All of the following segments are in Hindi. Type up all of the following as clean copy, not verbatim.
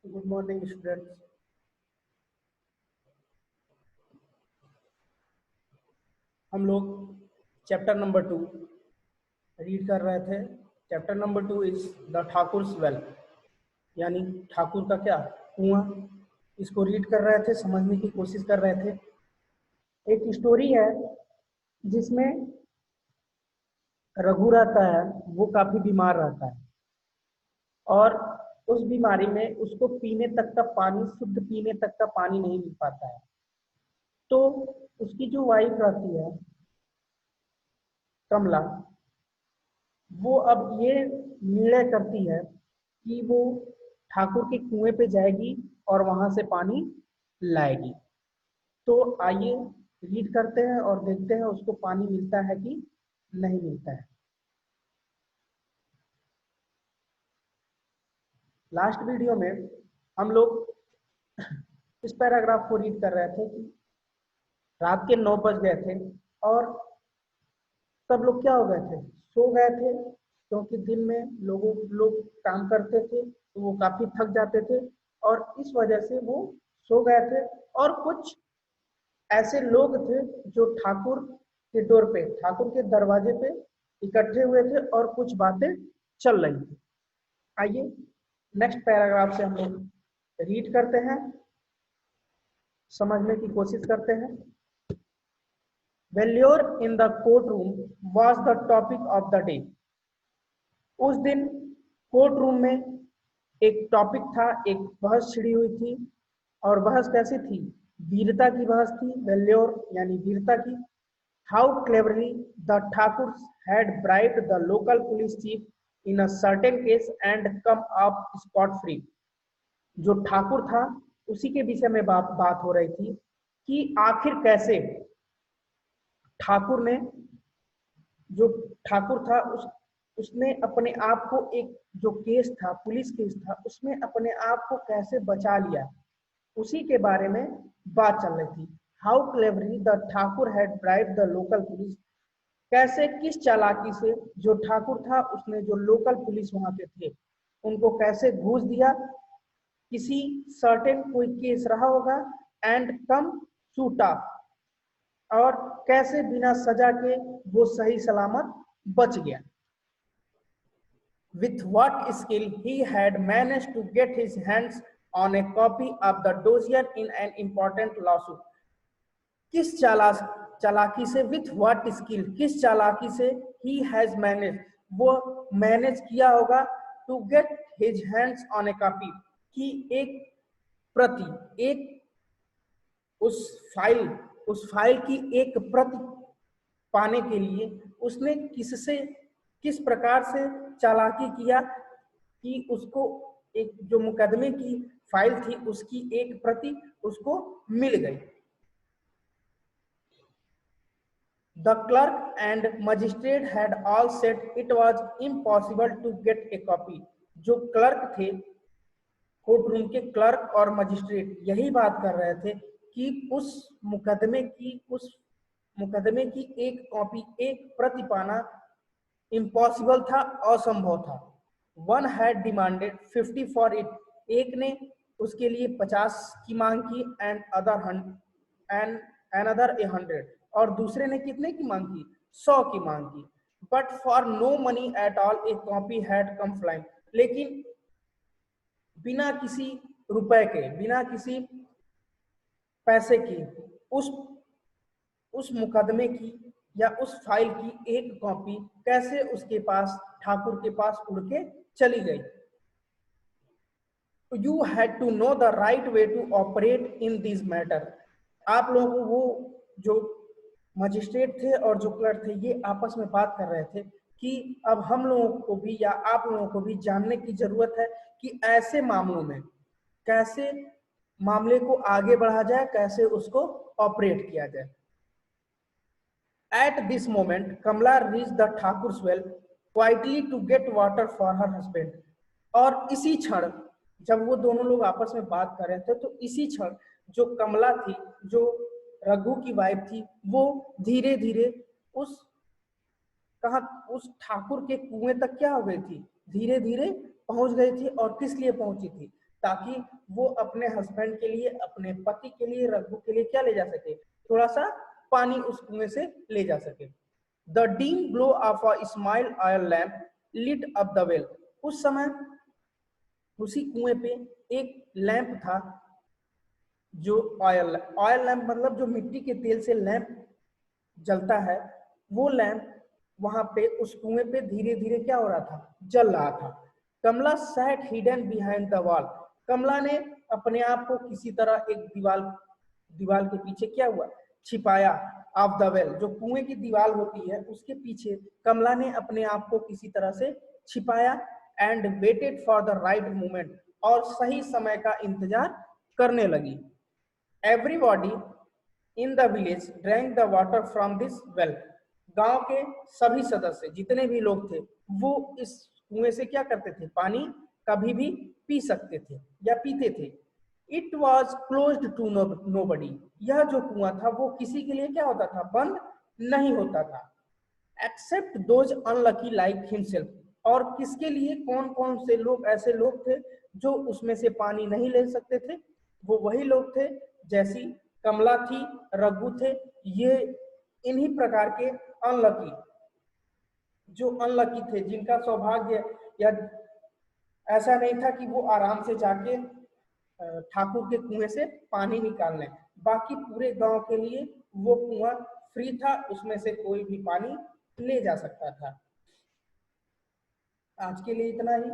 Good morning students. हम लोग चैप्टर नंबर 2 रीड कर रहे थे। Chapter number 2 is the Thakur's well, यानी ठाकुर का क्या कुआं। इसको रीड कर रहे थे, समझने की कोशिश कर रहे थे। एक स्टोरी है जिसमें रघु रहता है, वो काफी बीमार रहता है और उस बीमारी में उसको पीने तक का पानी, शुद्ध पीने तक का पानी नहीं मिल पाता है। तो उसकी जो वाइफ रहती है कमला, वो अब ये निर्णय करती है कि वो ठाकुर के कुएं पे जाएगी और वहां से पानी लाएगी। तो आइए रीड करते हैं और देखते हैं उसको पानी मिलता है कि नहीं मिलता है। लास्ट वीडियो में हम लोग इस पैराग्राफ को रीड कर रहे थे कि रात के 9 बज गए थे और सब लोग क्या हो गए थे, सो गए थे, क्योंकि दिन में लोग काम करते थे तो वो काफी थक जाते थे और इस वजह से वो सो गए थे। और कुछ ऐसे लोग थे जो ठाकुर के डोर पे, ठाकुर के दरवाजे पे इकट्ठे हुए थे और कुछ बातें चल रही थी। आइए नेक्स्ट पैराग्राफ से हम लोग रीड करते हैं, समझने की कोशिश करते हैं। Valure in the courtroom was the topic of the day. उस दिन कोर्ट रूम में एक टॉपिक था, एक बहस छिड़ी हुई थी। और बहस कैसी थी? वीरता की बहस थी। वेल्योर यानी वीरता की। How cleverly the Thakur had bribed the local police chief in a certain case and come up spot free. जो ठाकुर था उसी के विषय में बात हो रही थी कि आखिर कैसे ठाकुर ने, जो ठाकुर था उसने अपने आप को, एक जो केस था, पुलिस केस था, उसमें अपने आप को कैसे बचा लिया, उसी के बारे में बात चल रही थी। How cleverly the Thakur had bribed the local police. कैसे, किस चालाकी से जो ठाकुर था उसने जो लोकल पुलिस वहां पे थे उनको कैसे घूस दिया। किसी सर्टेन कोई केस रहा होगा, एंड कम सूटा, और कैसे बिना सजा के वो सही सलामत बच गया। With what skill he had managed to get his hands on a copy of the dossier in an important lawsuit. किस चालाकी से, with what skill, किस चालाकी से he has managed, वो मैनेज किया होगा, to get his hands on a copy, कि एक प्रति, एक उस फाइल की एक प्रति पाने के लिए उसने किस प्रकार से चालाकी किया कि उसको एक जो मुकदमे की फाइल थी उसकी एक प्रति उसको मिल गई। The clerk and magistrate had all said it was impossible to get a copy. जो क्लर्क थे, कोर्ट रूम के क्लर्क और मजिस्ट्रेट यही बात कर रहे थे कि उस मुकदमे की एक कॉपी, एक प्रति पाना इम्पॉसिबल था, असंभव था। One had demanded 50 for it, एक ने उसके लिए 50 की मांग की, एंड अनदर 100, और दूसरे ने कितने की मांग की? 100 की मांग की। But for no money at all a copy had come flying, लेकिन बिना किसी रुपए के, बिना किसी पैसे की उस मुकदमे की या उस फाइल की एक कॉपी कैसे उसके पास, ठाकुर के पास उड़ के चली गई। You had to know the right way to operate in this matter. आप लोगों को, वो जो मजिस्ट्रेट थे और जो क्लर्क थे, ये आपस में बात कर रहे थे कि अब हम लोगों को भी या आप लोगों को भी जानने की जरूरत है कि ऐसे मामलों में कैसे मामले को आगे बढ़ा जाए, कैसे उसको ऑपरेट किया जाए। At this moment, Kamla reached the Thakur's well quietly to get water for her husband. और इसी क्षण, जब वो दोनों लोग आपस में बात कर रहे थे, तो इसी क्षण जो कमला थी, जो रघु की वाइफ थी, वो धीरे धीरे उस ठाकुर के कुएं तक क्या हो गई थी, धीरे धीरे पहुंच गई थी। और किस लिए पहुंची थी? ताकि वो अपने हस्बैंड के लिए, अपने पति के लिए, रघु के लिए क्या ले जा सके, थोड़ा सा पानी उस कुएं से ले जा सके। The dim glow of a small oil lamp lit up the well. उस समय उसी कुएं पे एक लैंप था, जो ऑयल लैंप मतलब जो मिट्टी के तेल से लैंप जलता है, वो लैंप वहां पे उस कुएं पे धीरे धीरे क्या हो रहा था, जल रहा था। Kamla sat hidden behind the wall. Kamla ने अपने आप को किसी तरह एक दीवार के पीछे क्या हुआ, छिपाया। ऑफ द वेल, जो कुएं की दीवार होती है उसके पीछे कमला ने अपने आप को किसी तरह से छिपाया। And waited for the right moment, और सही समय का इंतजार करने लगी। Everybody in the village drank the water from this well. गांव के सभी सदस्य जितने भी लोग थे वो इस कुएं से क्या करते थे, पानी कभी भी पी सकते थे या पीते थे। It was closed to nobody. यह जो कुआं था वो किसी के लिए क्या होता था, बंद नहीं होता था। Except those unlucky like himself. और किसके लिए, कौन कौन से लोग ऐसे लोग थे जो उसमें से पानी नहीं ले सकते थे, वो वही लोग थे जैसी कमला थी, रघु थे, ये इन्हीं प्रकार के अनलकी, जो अनलकी थे, जिनका सौभाग्य या ऐसा नहीं था कि वो आराम से जाके ठाकुर के कुएं से पानी निकाल लें। बाकी पूरे गांव के लिए वो कुआं फ्री था, उसमें से कोई भी पानी ले जा सकता था। आज के लिए इतना ही।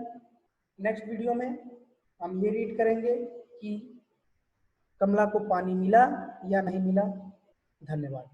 नेक्स्ट वीडियो में हम ये रीड करेंगे कि कमला को पानी मिला या नहीं मिला। धन्यवाद।